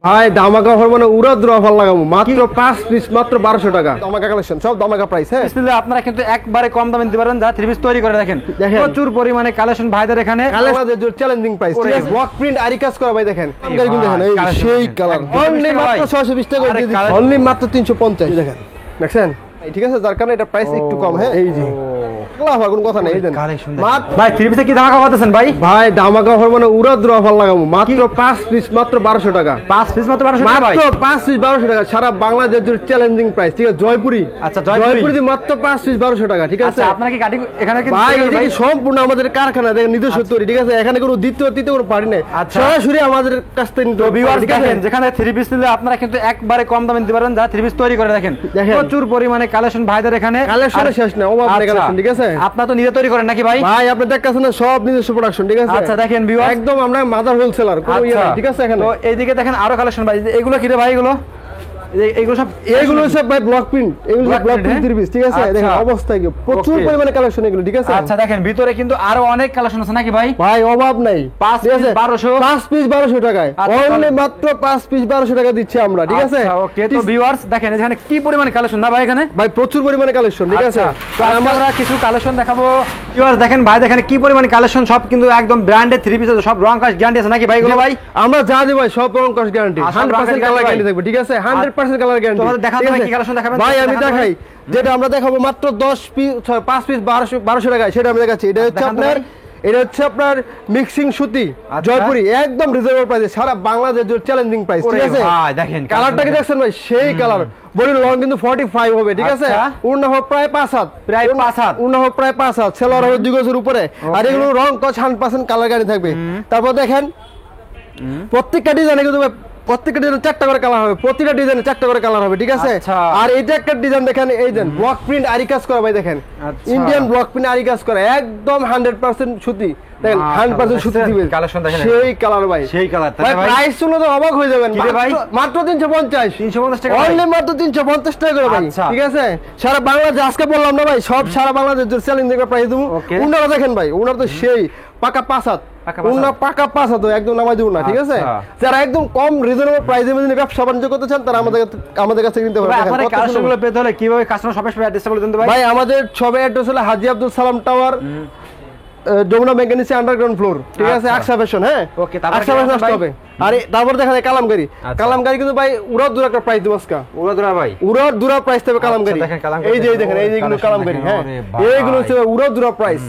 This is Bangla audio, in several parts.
ভাই ধামাকা অফার মানে উড়াধুর অফার লাগাবো মাত্র 5 পিস মাত্র 1200 টাকা। ধামাকা কালেকশন সব ধামাকা প্রাইস। হ্যাঁ বিসমিল্লাহ, আপনারা কিন্তু একবারে কম দামে দিতে পারেন যা থ্রি পিস তৈরি করে দেখেন দেখেন। প্রচুর পরিমাণে কালেকশন ভাইদের এখানে আমাদের যে চ্যালেঞ্জিং প্রাইস ঠিক আছে, ব্লক প্রিন্ট আরি কাজ করা ভাই দেখেন ভাই, দেখেন এই কালেকশন সেই দেখেন। কালার একদম অনলি মিষ্টি মাত্র ভাই। 620 টাকা আরে দিয়ে দিচ্ছি, কালেকশন। অনলি মাত্র 350 দেখেন দেখছেন ঠিক আছে, যার কারণে এটা প্রাইস একটু কম। হ্যাঁ এই যে লাভ কোনো কথা নেই, এই দেন কালেকশন মাত্র ভাই থ্রি পিসে কি ধামাকা করতেছেন ভাই? ভাই ধামাকা অফার মানে উড়াধুর অফার লাগাবো মাত্র 5 পিস মাত্র 1200 টাকা। 5 পিস মাত্র 1200 টাকা ভাই। মাত্র 5 পিস 1200 টাকা সারা বাংলাদেশের চ্যালেঞ্জিং প্রাইস ঠিক আছে। জয়পুরি আচ্ছা, জয়পুরি। জয়পুরি মাত্র 5 পিস 1200 টাকা ঠিক আছে। আচ্ছা, আপনারা কি গাড়ি এখানে কি ভাই তৈরি এটা করেন কি সম্পূর্ণ আমাদের কারখানা দেখেন নিজস্ব তৈরি ঠিক আছে, এখানে কোনো দ্বিতীয় তৃতীয় কোনো পার্টি নেই, আচ্ছা। সরাসরি আমাদের কাছ থেকে নিতে হবে, ভিউয়ার্স ঠিক আছে? দেখেন যেখানে থ্রি পিস নিলে আপনারা কিন্তু একবারে কম দামে দিতে পারেন যা থ্রি পিস তৈরি করে দেখেন দেখেন। প্রচুর পরিমাণে কালেকশন ভাইদের এখানে কালেকশনে আর- শেষ না, অভাব নেই আচ্ছা, কালেকশন ঠিক আছে। আপনারা তো নিজে তৈরি করেন নাকি ভাই? ভাই আপনি দেখতেছেন না সব নিজস্ব প্রোডাকশন ঠিক আছে। আচ্ছা, দেখেন viewers। একদম আমরা মাদার হোলসেলার কোনো ইয়ে আচ্ছা, নাই, ঠিক আছে। এখানে তো এইদিকে দেখেন আরো কালেকশন ভাই, এগুলো কি রে ভাই? এগুলো এগুলো সব এইগুলো সব ভাই ব্লক প্রিন্ট, এগুলো Block ব্লক print, প্রিন্ট হ্যাঁ? পিস ঠিক আছে। আচ্ছা। দেখেন অবস্থা কি প্রচুর Okay। পরিমাণে কালেকশন এগুলো ঠিক আছে। আচ্ছা, দেখেন ভিতরে কিন্তু আরো অনেক কালেকশন আছে নাকি ভাই? ভাই অভাব নাই, 5 ঠিক আছে? piece 1200 5 পিস 1200 টাকায় আচ্ছা, অনলি মাত্র 5 পিস 1200 টাকা দিচ্ছি আমরা ঠিক আছে। ওকে, তো ভিউয়ার্স দেখেন এখানে কি পরিমাণে কালেকশন না ভাই এখানে? ভাই প্রচুর পরিমাণে কালেকশন ঠিক আছে। আচ্ছা, তো আজকে আমরা কিছু কালেকশন দেখাবো। ভিউয়ার্স দেখেন ভাই দেখেন কি পরিমাণে কালেকশন, সব কিন্তু একদম ব্র্যান্ডেড থ্রি পিস, সব রং কাজ গ্যারান্টি আছে নাকি ভাই এগুলো ভাই? আমরা যা দিই ভাই সব রং কস গ্যারান্টি, আর সব রং কস 100% কালার guarantee গ্যারান্টি ভাই। থাকবে ঠিক আছে, 100% কালার গ্যারান্টি। তোমাদের দেখাতে ভাই কি কালেকশন দেখাবেন? ভাই আমি দেখাতে দেখাই যেটা আমরা দেখাবো মাত্র 10 পিস 5 পিস 1200 টাকায়, সেটা আমি দেখাচ্ছি। এটা হচ্ছে দেখান তো আপনার ভাই। এটা হচ্ছে আপনার মিক্সিং সুতি আচ্ছা। জয়পুরি একদম রিজনেবল প্রাইসে সারা বাংলাদেশের চ্যালেঞ্জিং প্রাইস ঠিক ওরে আছে। ভাই, দেখেন কালারটা কি দেখছেন ভাই সেই কালার, বডি লং কিন্তু 45 হবে ঠিক আছে। আচ্ছা। উড়না হবে প্রায় 5 হাত, প্রায় 5 হাত। উড়না হবে প্রায় 5 হাত, সেলোয়ার হবে 2 গজের উপরে। আর এগুলো রং কস 100% কালার গ্যারান্টি থাকবে। তারপর দেখেন প্রত্যেকটা ডিজাইনে কিন্তু প্রত্যেকটা ডিজাইনে 4টা করে কালার হবে, প্রতিটা ডিজাইনে 4টা করে কালার হবে ঠিক আছে। আচ্ছা। আর এইটা একটা ডিজাইন দেখেন, এই দেন ব্লক প্রিন্ট আরি কাজ করা ভাই দেখেন, আচ্ছা। ইন্ডিয়ান ব্লক প্রিন্ট আরি কাজ করা একদম 100% সুতি দেখেন, মাশাআল্লাহ, 100% সুতি দেখছেন? দিবে কালেকশন দেখেন। সেই কালার ভাই, সেই কালার তাই ভাই না ভাই? প্রাইস শুনলে তো অবাক হয়ে যাবেন। কি রে ভাই? মাত্র 350 350 টাকা ভাই? অনলি মাত্র 350 টাকা করে ভাই আচ্ছা। ঠিক আছে। সারা বাংলাদেশ আজকে বললাম না ভাই, সব সারা বাংলাদেশ চ্যালেঞ্জ দেখে প্রাইস দেবো। Okay। উনারা দেখেন ভাই, উনারা তো সেই পাকা 5 হাত, পাকা 5 হাত। উনা পাকা 5 হাত একদম নামাই দেবো না ঠিক আছে। আচ্ছা। যারা একদম কম রিজনেবল প্রাইসের মধ্যে ব্যবসা বাণিজ্য করতে চান তারা আমাদের কাছে নিতে ভাই পারেন। আপনারা দেখেন, কত কালেকশন সুন্দর। গুলো পেতে হলে কিভাবে কাস্টমার শপে অ্যাড্রেসটা বলে দেন তো ভাই? ভাই আমাদের সবে অ্যাড্রেস হলো Haji Abdul Salam tower, Jamuna mechanics underground floor ঠিক আছে, আচ্ছা। আকসা ফ্যাশন। হ্যাঁ Okay, তারপরে আকসা কি ফ্যাশন আছে আসতে ভাই? হবে। আর তারপর দেখা যায় কালামগাড়ি, আচ্ছা। কালামগাড়ি কিন্তু ভাই উড়ার দূর একটা প্রাইস দেবো আজকে, ওরা দরা ভাই। উড়ার দূরা প্রাইস দেবে কালামগাড়ি। দেখেন কালামগাড়ি এই যে এই দেখেন, এই যে এগুলো কালেকশন কালামগাড়ি। দেখেন, হ্যাঁ ওরে ভাই। এইগুলো হচ্ছে উড়ার দূরা প্রাইস,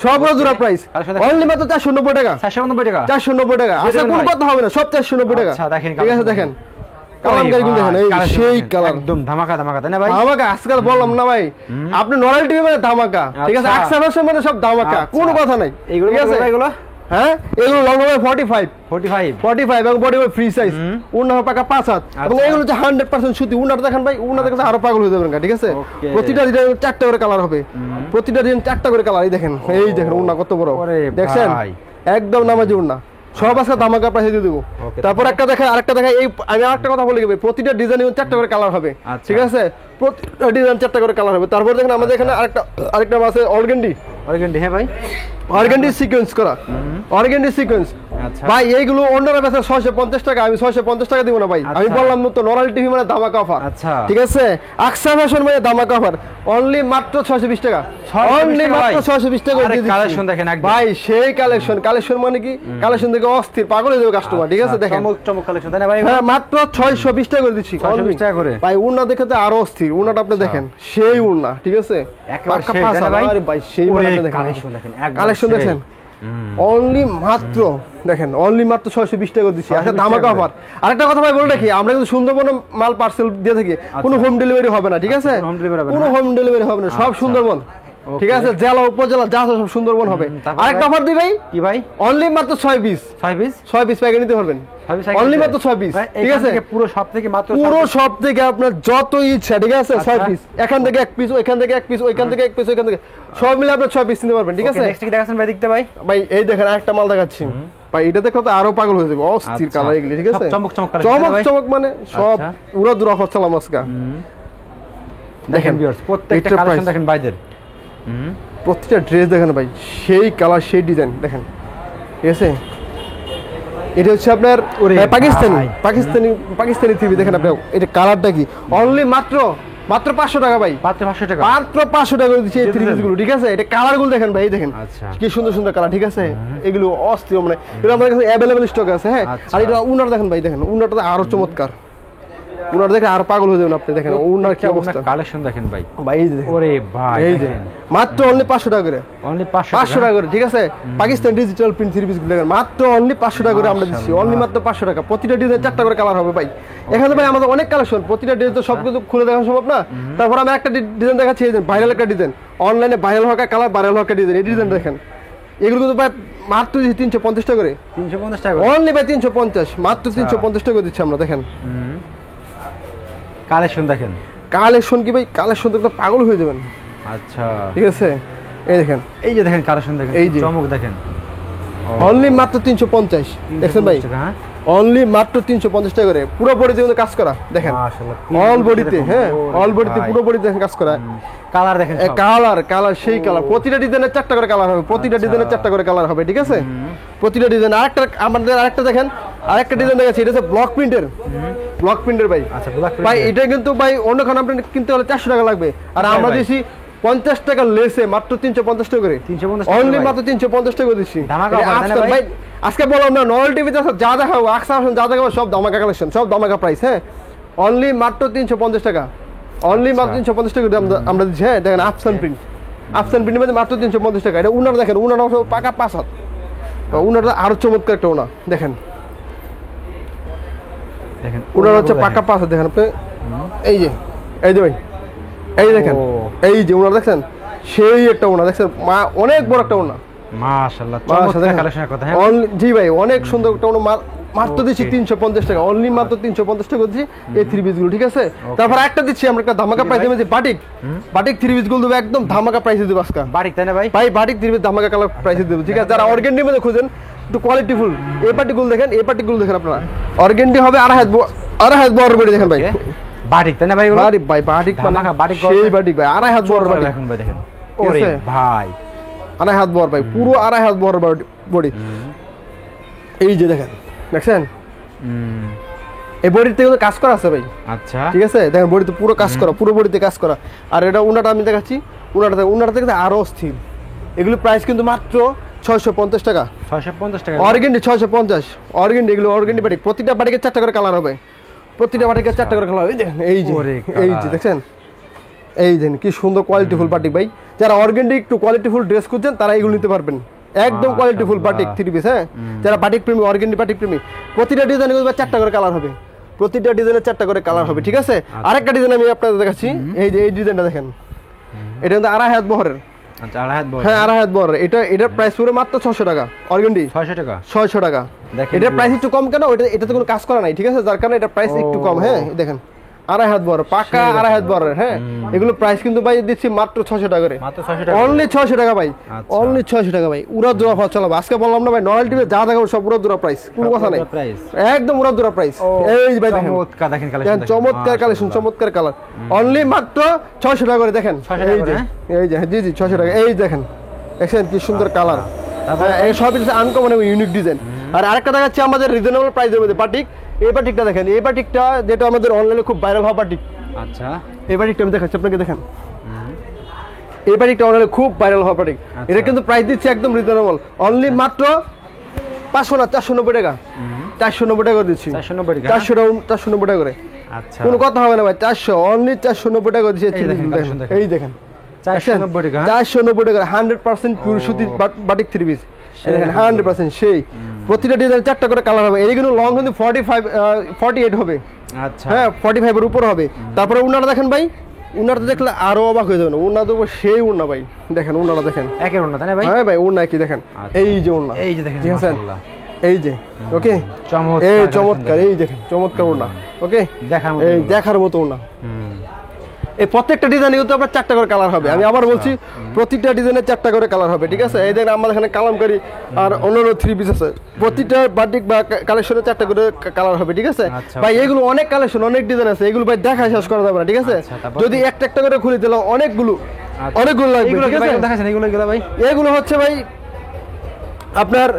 সব উড়ার দূরা প্রাইস কালেকশন দেখেন। অনলি মাত্র 490 টাকা, 490 টাকা। 490 টাকা। আচ্ছা দেখেন কোন ভাই। কথা হবে না, সব 490 টাকা আচ্ছা, দেখেন ঠিক আছে। কালেকশন দেখেন ওরে কালামগাড়ি কিন্তু দেখেন, ভাই, এই কালেকশন সেই দেখেন, কালার একদম ধামাকা ধামাকা তাই না ভাই? আমাকে আজকাল বললাম না ভাই, আপনি নরালিটি মানে ধামাকা ঠিক আছে, আচ্ছা। আকসা ফ্যাশন মানে সব ধামাকা, আচ্ছা। কোনো কথা নাই এইগুলো ঠিক আছে। এগুলো হ্যাঁ এগুলো লং হবে 45 45 এবং বডি হবে ফ্রি সাইজ, উন্না হবে পাকা 5 হাত এবং আচ্ছা। এগুলো হচ্ছে 100% সুতি। উন্নাটা দেখেন ভাই, উন্নাটা দেখে আরো পাগল হয়ে যাবেন ঠিক আছে। Okay। প্রতিটা ডিজাইন 4টা করে কালার হবে, প্রতিটা ডিজাইন 4টা করে কালার। এই দেখেন, এই দেখেন উন্না কত বড় ওরে দেখছেন, ভাই। একদম নামাজি উন্না, সব আজকে ধামাকা প্রাইসে দিয়ে দেবো। Okay, তারপর একটা দেখেন, আরেকটা দেখেন, এই আমি আরেকটা কথা বলে গেবে, প্রতিটা ডিজাইন 4টা করে কালার হবে আচ্ছা। ঠিক আছে, প্রতিটা ডিজাইন 4টা করে কালার হবে। তারপর দেখেন আমাদের এখানে আরেকটা আছে অর্গেন্ডি, হ্যাঁ ভাই। অর্গেন্ডি সিকোয়েন্স করা, অর্গেন্ডি সিকোয়েন্স আচ্ছা। ভাই এইগুলো অন্যরা বেচে 650 টাকা, আমি 650 টাকা দিব না ভাই। আমি আচ্ছা। বললাম তো নরাল টিভি মানে ধামাকা অফার আচ্ছা। ঠিক আছে, আকসা ফ্যাশন মানে ধামাকা অফার অনলি মাত্র 620 টাকা, 620 অনলি টাকা মাত্র ভাই। 620 টাকা আরে দিয়ে দিচ্ছি। কালেকশন দেখেন একদম। ভাই সেই কালেকশন, কালেকশন মানে কি, কালেকশন দেখে অস্থির পাগল হয়ে যাবে কাস্টমার ঠিক আছে। দেখেন চমক চমক কালেকশন তাই না ভাই? হ্যাঁ মাত্র 620 টাকা করে দিচ্ছি, 620 টাকা করে। ভাই উন্না দেখে তো আরো অস্থির, উন্নাটা আপনি দেখেন সেই উন্না ঠিক আছে, একেবারে পাক্কা সেই, পাঁচ তাই না হাত। ভাই? আরে ভাই সেই ওরে উন্নাটা দেখেন, কালেকশন দেখেন, একদম কালেকশন সেই। দেখেন অনলি মাত্র দেখেন, অনলি মাত্র 620 টাকা দিচ্ছি। আচ্ছা 620 ধামাকা টাকা অফার। আরেকটা কথা ভাই বলে রাখি, আমরা কিন্তু সুন্দরবনে মাল পার্সেল দিয়ে থাকি, কোনো হোম ডেলিভারি হবে না ঠিক আছে, কোনো home delivery হবে না। কোনো হোম ডেলিভারি হবে না, সব সুন্দরবন ঠিক আছে, জেলা উপজেলা যা আছে সব সুন্দরবন হবে। তারপর আরেকটা ভাই? অফার দিই ভাই, কি ভাই? অনলি মাত্র 6 পিস, 5 পিস 6 পিস প্যাকেট নিতে পারবেন, অনলি মাত্র 6 পিস ঠিক আছে। পুরো সব থেকে মাত্র পুরো সব থেকে আপনার যত ইচ্ছা ঠিক আছে 6 আচ্ছা। পিস, এখান থেকে 1 পিস, ওইখান থেকে 1 পিস, ওইখান থেকে 1 পিস, ওইখান থেকে সব মিলে আপনার 6 পিস নিতে পারবেন ঠিক আছে। নেক্সট কি দেখাচ্ছেন ভাই দেখতে ভাই? ভাই এই দেখেন আরেকটা মাল দেখাচ্ছি ভাই, এটা দেখো তো আরো পাগল হয়ে যাবে, অস্থির আচ্ছা। কালার এগুলি ঠিক আছে, সব চমক চমক colour, চমক তাই না ভাই? চমক মানে সব আচ্ছা। উড়া দুরা অফার চালাম আজকে। দেখেন ভিউয়ার্স প্রত্যেকটা এইটার কালেকশন price। দেখেন ভাইদের। প্রত্যেকটা ড্রেস দেখেন ভাই, সেই কালার সেই ডিজাইন দেখেন ঠিক আছে। এটা হচ্ছে আপনার ওরে পাকিস্তানি ভাই। পাকিস্তানি থ্রি দেখেন আপনি, এটা কালারটা কি অনলি মাত্র 500 টাকা ভাই, মাত্র 500 টাকা। মাত্র 500 টাকা করে দিচ্ছি এই থ্রি পিস গুলো, ঠিক আছে? এটা কালার গুলো দেখেন ভাই, দেখেন আচ্ছা। কি সুন্দর সুন্দর কালার, ঠিক আছে? এগুলো অস্থির, মানে এগুলো আমাদের কাছে অ্যাভেলেবল স্টক আছে, হ্যাঁ। আচ্ছা। আর এটা উনার দেখেন ভাই, দেখেন উনারটা আরো চমৎকার, উনার দেখে আর পাগল হয়ে যাবেন আপনি, দেখেন উনার কি অবস্থা কালেকশন দেখেন ভাই। ভাই, এই যে দেখেন, ওরে ভাই এই যে মাত্র অনলি 500 টাকা করে, অনলি 500 500 টাকা করে, ঠিক আছে? Pakistan digital print three piece গুলো দেখেন মাত্র অনলি 500 টাকা করে আমরা দিচ্ছি, অনলি মাত্র 500 টাকা। প্রতিটা ডিজাইন 4টা করে কালার হবে ভাই। এখানে ভাই আমাদের অনেক কালেকশন, প্রতিটা ডিজাইন তো সব কিছু খুলে দেখানো সম্ভব না। তারপর আমি একটা ডিজাইন দেখাচ্ছি, এই যে ভাইরাল একটা ডিজাইন, অনলাইনে ভাইরাল হওয়া কালার, ভাইরাল হওয়া ডিজাইন, এই ডিজাইন দেখেন। এগুলো কিন্তু ভাই মাত্র 350 টাকা করে, 350 টাকা। অনলি ভাই 350, মাত্র 350 টাকা দিচ্ছি আমরা, দেখেন কালেকশন দেখেন। কালেকশন কি ভাই, কালেকশন দেখতে পাগল হয়ে যাবেন, আচ্ছা, ঠিক আছে? এই দেখেন, এই যে দেখেন কালেকশন দেখেন, এই যে। চমক দেখেন। অনলি মাত্র 350 দেখছেন ভাই, 350 টাকা, হ্যাঁ? অনলি মাত্র 350 টাকা করে, পুরো বডিতে কিন্তু কাজ করা, দেখেন মাশাআল্লাহ, অল বডিতে, হ্যাঁ অল বডিতে, ভাই। পুরো বডিতে দেখেন কাজ করা। কালার দেখেন সব। কালার সেই কালার, প্রতিটা ডিজাইনের 4টা করে কালার হবে, প্রতিটা ডিজাইনের 4টা করে কালার হবে, ঠিক আছে? প্রতিটা ডিজাইন। আরেকটা আমাদের আরেকটা দেখেন, আরেকটা ডিজাইন দেখাচ্ছি, এটা হচ্ছে ব্লক প্রিন্টের, ব্লক প্রিন্টের ভাই। আচ্ছা, ব্ল্যাক ভাই এটা কিন্তু ভাই অন্যখানে আপনি কিনতে হলে 400 টাকা লাগবে, আর হ্যাঁ আমরা ভাই। দিছি 50 টাকা লেসে মাত্র 350 টাকা করে, 350 টাকা অনলি ভাই। মাত্র 350 টাকা দিচ্ছি। ধামাকা এটা offer, তাই না আজকাল ভাই? ভাই, আজকে বললাম না নয়েল টিভিতে যা দেখাবো, আকসা আসেন যা দেখাবো সব ধামাকা কালেকশন, সব ধামাকা প্রাইস, হ্যাঁ। অনলি মাত্র 350 টাকা, অনলি মাত্র 350 টাকা দিয়ে আমরা দিচ্ছি, হ্যাঁ। দেখেন আফসান প্রিন্ট, আফসান প্রিন্টের মধ্যে মাত্র 350 টাকা। এটা উনার দেখেন, উনার পাকা 5 হাত, উনারটা আরো চমৎকার একটা উনা, দেখেন দেখেন, উনার হচ্ছে পাকা 5 হাত, দেখেন আপনি, এই যে ভাই, এই দেখেন, ও। এই যে উনার দেখছেন, সেই একটা উনা দেখছেন, অনেক বড় একটা উনা, মাশাআল্লাহ, চমৎকার কালেকশনের কথা, হ্যাঁ? জি ভাই, অনেক সুন্দর একটা উনা, মাত্র দিচ্ছি 350 টাকা, অনলি মাত্র 350 টাকা দিচ্ছি এই থ্রি পিস গুলো, ঠিক আছে? তারপর একটা দিচ্ছি আমরা একটা ধামাকা প্রাইস দেবো, যে বাটিক থ্রি পিস গুলো দেবো একদম ধামাকা প্রাইসে দেবো আজকে বাড়ি, তাই না ভাই? ভাই। বাটিক থ্রি পিস ধামাকা কালার প্রাইসে দেবো, ঠিক আছে? যারা অর্গেন্ডির মধ্যে খুঁজেন একটু কোয়ালিটিফুল, এই পার্টিগুলো দেখেন, এই পার্টিগুলো দেখেন আপনারা, অর্গেন্ডি হবে 2.5 হাত বড় বড়ি, দেখেন ভাই, বাড়ি, তাই না ভাই? এগুলো? বাটিক ভাই, বাটিক ধামাকা বাটিক সেই বাটিক ভাই, 2.5 হাত বড় বাটিক, দেখেন ভাই, দেখেন, ঠিক ওরে আছে? ভাই, 2.5 হাত বড় ভাই, পুরো 2.5 হাত বড় বডি, এই যে দেখেন, দেখছেন এই বডিতে কিন্তু কাজ করা আছে ভাই, আচ্ছা, ঠিক আছে? দেখেন বডিতে পুরো কাজ করা, পুরো বডিতে কাজ করা। আর এটা উনাটা আমি দেখাচ্ছি, উনাটা থেকে আরো স্থির। এগুলো প্রাইস কিন্তু মাত্র 650 টাকা, 650 টাকা। অর্গেন্ডি 650, অর্গেন্ডি, এগুলো অর্গেন্ডি বাটিক, প্রতিটা বাটিকে 4টা করে কালার হবে, প্রতিটা বাটিকে 4টা করে কালার হবে, এই দেখেন, এই যে ওরে এই যে কালার। দেখছেন, এই দেখেন কি সুন্দর কোয়ালিটিফুল বাটিক ভাই। যারা অর্গেন্ডি একটু কোয়ালিটিফুল ড্রেস খুঁজছেন তারা এগুলো নিতে পারবেন, একদম কোয়ালিটিফুল বাটিক থ্রি পিস, হ্যাঁ। যারা বাটিক প্রেমী, অর্গেন্ডি বাটিক প্রেমী, প্রতিটা ডিজাইনে 4টা করে কালার হবে, প্রতিটা ডিজাইনে 4টা করে কালার হবে, ঠিক আছে? আরেকটা ডিজাইন আমি আপনাদের দেখাচ্ছি, এই যে এই ডিজাইনটা দেখেন, এটা কিন্তু 2.5 হাত বহরের, আচ্ছা, 2.5 হাত বড়, হ্যাঁ 2.5 হাত বহরের। এটার প্রাইস পুরো মাত্র 600 টাকা, অর্গেন্ডি 600 টাকা। 600 টাকা। দেখেন এটার কি প্রাইস একটু কম কেন, এটাতে কোনো কাজ করা নাই, ঠিক আছে? যার কারণে এটা প্রাইস একটু কম, হ্যাঁ। দেখেন 2.5 হাত বড়, পাকা 2.5 হাত বড়, হ্যাঁ। এগুলো প্রাইস কিন্তু ভাই দিচ্ছি মাত্র 600 টাকা করে, মাত্র 600 টাকা। অনলি 600 টাকা ভাই, আচ্ছা। অনলি 600 টাকা ভাই। উড়া জোড়া ফাজ চালাবো আজকে, বললাম না ভাই, নয়েল টিভি যা দেখাবো সব উড়া জোড়া প্রাইস, কোনো কথা নাই, প্রাইস একদম উড়া জোড়া প্রাইস। এই যে ভাই দেখেন, চমৎকার দেখেন কালেকশন, দেখেন চমৎকার কালেকশন, চমৎকার কালার, অনলি মাত্র 600 টাকা করে, দেখেন 600 টাকা এই যে, এই যে জি জি 600 টাকা, এই দেখেন, দেখছেন কি সুন্দর কালার, এই সব আনকমন ইউনিক ডিজাইন। আর আরেকটা দেখাচ্ছি আমাদের রিজনেবল প্রাইসের মধ্যে বাটিক, এই বাটিকটা দেখেন, এই বাটিকটা যেটা আমাদের অনলাইনে খুব ভাইরাল হওয়া বাটিক, আচ্ছা, এই বাটিকটা আমি দেখাচ্ছি আপনাকে, দেখেন এই বাটিকটা অনলাইনে খুব ভাইরাল হওয়া বাটিক, এটা কিন্তু প্রাইস দিচ্ছে একদম রিজনেবল, অনলি মাত্র 500 না 490 টাকা, 490 টাকা করে দিচ্ছি, 490 টাকা, 490 টাকা করে, আচ্ছা, কোনো কথা হবে না ভাই, 400, অনলি 490 টাকা করে দিচ্ছি। এই দেখেন, কালেকশন দেখেন। এই দেখেন 490 টাকা, 490 টাকা, 100% পিওর সুতি বাটিক থ্রি পিস, দেখেন 100% সেই, প্রতিটা ডিজাইন 4টা করে কালার হবে, এইগুলো লং কিন্তু 48 হবে, আচ্ছা, হ্যাঁ 45 এর উপর হবে। তারপরে উনাটা দেখেন ভাই, উনাটা দেখলে আরো অবাক হয়ে যাবেন, উনা দেবো সেই উনা ভাই, দেখেন উনাটা দেখেন, একের অন্য, তাই না ভাই? হ্যাঁ ভাই উনা কি দেখেন, আচ্ছা। এই যে উনা, এই যে দেখেন, ঠিক আছে, মাশাআল্লাহ, এই যে ওকে, চমৎকার, এই চমৎকার, এই দেখেন চমৎকার উনা, ওকে, দেখার মতো, এই দেখার মতো উনা। হুম, এই প্রত্যেকটা ডিজাইনে কিন্তু আপনার 4টা করে কালার হবে, আমি আবার বলছি প্রতিটা ডিজাইনে 4টা করে কালার হবে, ঠিক আছে? এই দেখেন আমাদের এখানে কালামকারী আর অন্যান্য থ্রি পিস আছে, প্রতিটা বাটিক বা কালেকশনে 4টা করে কালার হবে, ঠিক আছে আচ্ছা। ভাই? এগুলো অনেক কালেকশন, অনেক ডিজাইন আছে, এগুলো ভাই দেখা শেষ করা যাবে না, ঠিক আছে? আচ্ছা, তারপর? যদি একটা একটা করে খুলে দিলাম অনেকগুলো, অনেকগুলো লাগবে, এগুলো ঠিক কি ভাই আছে? দেখাচ্ছেন, এগুলো ভাই? এগুলো হচ্ছে ভাই আপনার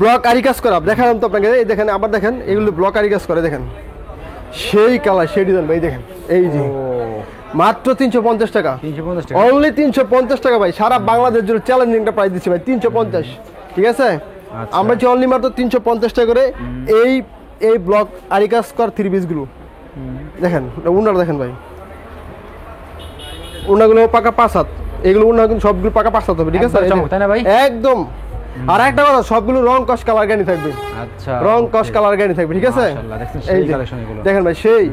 ব্লক আরি কাজ করা দেখালাম তো আপনাকে, এই দেখেন আবার দেখেন এগুলো ব্লক আরি কাজ করে দেখেন, সেই কালার সেই ডিজাইন ভাই দেখেন, এই যে মাত্র 350 টাকা, 350 টাকা অনলি 350 টাকা ভাই, সারা বাংলাদেশ জুড়ে চ্যালেঞ্জিংটা প্রাইস দিচ্ছি ভাই 350, ঠিক আছে। আচ্ছা। আমরা যে অনলি মাত্র 350 টাকা করে এই এই ব্লক আরি কাজ কর থ্রি পিস গুলো দেখেন, উনার দেখেন ভাই, উনাগুলো পাকা 5 হাত, এগুলো উনা কিন্তু সবগুলো পাকা 5 হাত হবে, ঠিক আছে, একদম চমক, তাই না ভাই? একদম। আর একটা কথা, সবগুলো রং কস কালার গ্যারান্টি থাকবে, আচ্ছা রং কস কালার গ্যারান্টি থাকবে, ঠিক আছে। মাশাআল্লাহ, দেখছেন এই সেই যে, কালেকশন এগুলো। দেখেন ভাই সেই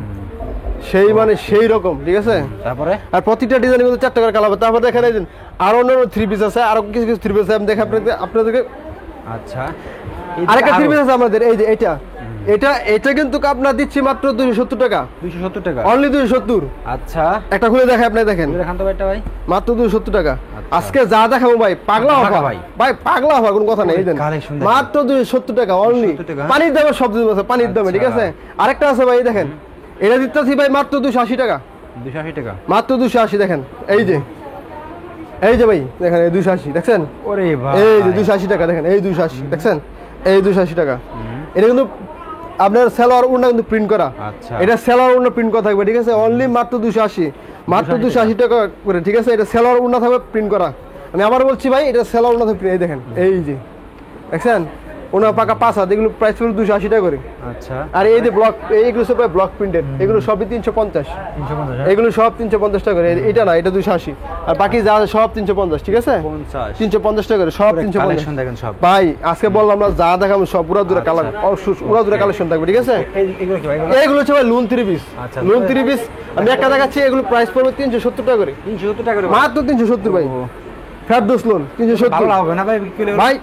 সেই মানে সেই রকম, ঠিক আছে। তারপরে আর প্রতিটা ডিজাইনের মধ্যে 4টা করে কালার হবে। তারপর দেখেন এই যে আরো অন্য থ্রি পিস আছে, আরো কিছু কিছু থ্রি পিস আছে, আমি দেখে আপনাদেরকে আচ্ছা আরেকটা থ্রি পিস আছে আমাদের, এই যে এটা এটা এটা কিন্তু আপনার দিচ্ছি মাত্র 270 টাকা, 270 টাকা অনলি 270। আচ্ছা একটা খুলে দেখে আপনি দেখেন, দেখান তো ভাইটা ভাই। মাত্র 270 টাকা। আচ্ছা। আজকে যা দেখাবো ভাই পাগলা পাগলা হওয়া ভাই। ভাই, পাগলা হওয়া কোনো কথা নেই, এই দেন কালেকশন দেখেন। মাত্র 270 টাকা অনলি, 270 টাকা। পানির দামে সব কিছু আছে, পানির দামে, ঠিক আছে। আরেকটা আছে ভাই, এই দেখেন এটা দিতেছি ভাই মাত্র 280 টাকা, 280 টাকা মাত্র 280 দেখেন, এই যে এই যে ভাই দেখেন এই 280 দেখছেন, ওরে ভাই এই যে 280 টাকা দেখেন, এই 280 দেখছেন, এই 280 টাকা। এটা কিন্তু আপনার সেলোয়ার ওড়না কিন্তু প্রিন্ট করা, আচ্ছা। এটা সেলোয়ার ওড়না প্রিন্ট করা থাকবে, ঠিক আছে, অনলি মাত্র 280, মাত্র 280 টাকা করে, ঠিক আছে। এটা সেলোয়ার ওড়না থাকবে প্রিন্ট করা, আমি আবার বলছি ভাই এটা সেলোয়ার ওড়না থাকবে, এই দেখেন এই যে দেখছেন ওনা পাকা 5 হাত, এগুলো প্রাইস পড়বে 280 টাকা করে। আচ্ছা আর এই যে ব্লক, এইগুলো সব ব্লক প্রিন্টেড, এগুলো সবই 350, 350 এগুলো সব 350 টাকা করে, এটা না এটা 280, আর বাকি যা আছে সব 350, ঠিক আছে, 50 350 টাকা করে সব 350। কালেকশন দেখেন সব। ভাই আজকে বললাম না যা দেখাবো সব পুরো দূরে আচ্ছা। কালার, পুরো দূরে কালেকশন থাকবে, ঠিক আছে। এগুলো কি ভাই? এইগুলো হচ্ছে ভাই লোন 3 পিস, আচ্ছা। লোন 3 পিস আমি একটা দেখাচ্ছি, এগুলো প্রাইস পড়বে 370 টাকা করে, 370 টাকা করে মাত্র 370 ভাই, ও। ফেরদৌস লোন ভালো 370 হবে না ভাই বিক্রি হলে? ভাই।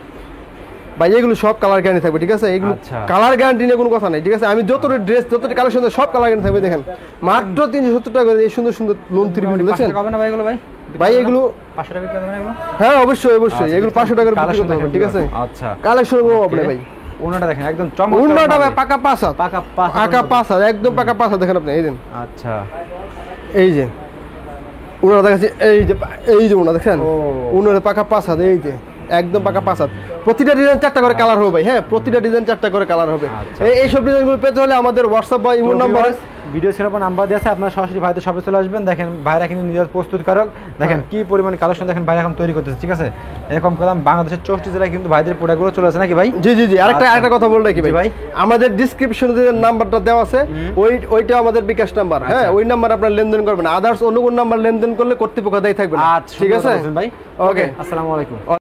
ভাই এগুলো সব কালার গ্যারান্টি থাকবে, ঠিক আছে, এগুলো আচ্ছা। কালার গ্যারান্টি নিয়ে কোনো কথা নাই, ঠিক আছে। আমি যতটা ড্রেস যতটা কালেকশন সব কালার গ্যারান্টি থাকবে, দেখেন মাত্র 370 টাকা করে এই সুন্দর সুন্দর লোন 3 পিস 500 দেখছেন টাকা হবে না ভাই এগুলো ভাই? ভাই। এগুলো 500 টাকা বিক্রি হবে না এগুলো? হ্যাঁ অবশ্যই অবশ্যই, আচ্ছা, এগুলো 500 টাকার বিক্রি কালেকশন করতে হবে, দেখেন ঠিক আছে। আচ্ছা কালেকশন কোনো হবে না ভাই। ওনাটা দেখেন একদম চমৎকার উন্নটা ভাই ভাবে। পাকা 5 হাত, পাকা 5 পাকা 5 হাত, একদম পাকা 5 হাত দেখেন আপনি, এই দেন আচ্ছা এই যে উনারা দেখাচ্ছি, এই যে উনা দেখেন ও। উনারা পাকা 5 হাত, এই যে একদম পাকা 5 হাত। প্রতিটা ডিজাইন 4টা করে কালার হবে ভাই, হ্যাঁ প্রতিটা ডিজাইন 4টা করে কালার হবে। আচ্ছা। এইসব ডিজাইনগুলো পেতে হলে আমাদের হোয়াটসঅ্যাপ বা ইমো নাম্বার, ভিডিও ছিল নাম্বার দিয়ে আছে, আপনারা সরাসরি ভাইদের শপে চলে আসবেন। দেখেন ভাইরা কিন্তু নিজের প্রস্তুতকারক, দেখেন কি পরিমাণ কালেকশন দেখেন ভাইরা এখন তৈরি করতেছে, ঠিক আছে। এরকম করলাম বাংলাদেশের 64 জেলায় কিন্তু ভাইদের প্রোডাক্টগুলো চলে আসে নাকি ভাই? জি জি জি। আরেকটা আচ্ছা। আরেকটা কথা বল রাখি জি ভাই। ভাই, আমাদের ডেসক্রিপশনে যে নাম্বারটা দেওয়া আছে ওইটা আমাদের বিকাশ নাম্বার, হ্যাঁ ওই নাম্বার আপনারা লেনদেন করবেন, আদার্স অন্য কোন নাম্বার লেনদেন করলে কর্তৃপক্ষ দায়ী থাকবে না, আচ্ছা ঠিক আছে ভাই। ওকে। আসসালামু আলাইকুম।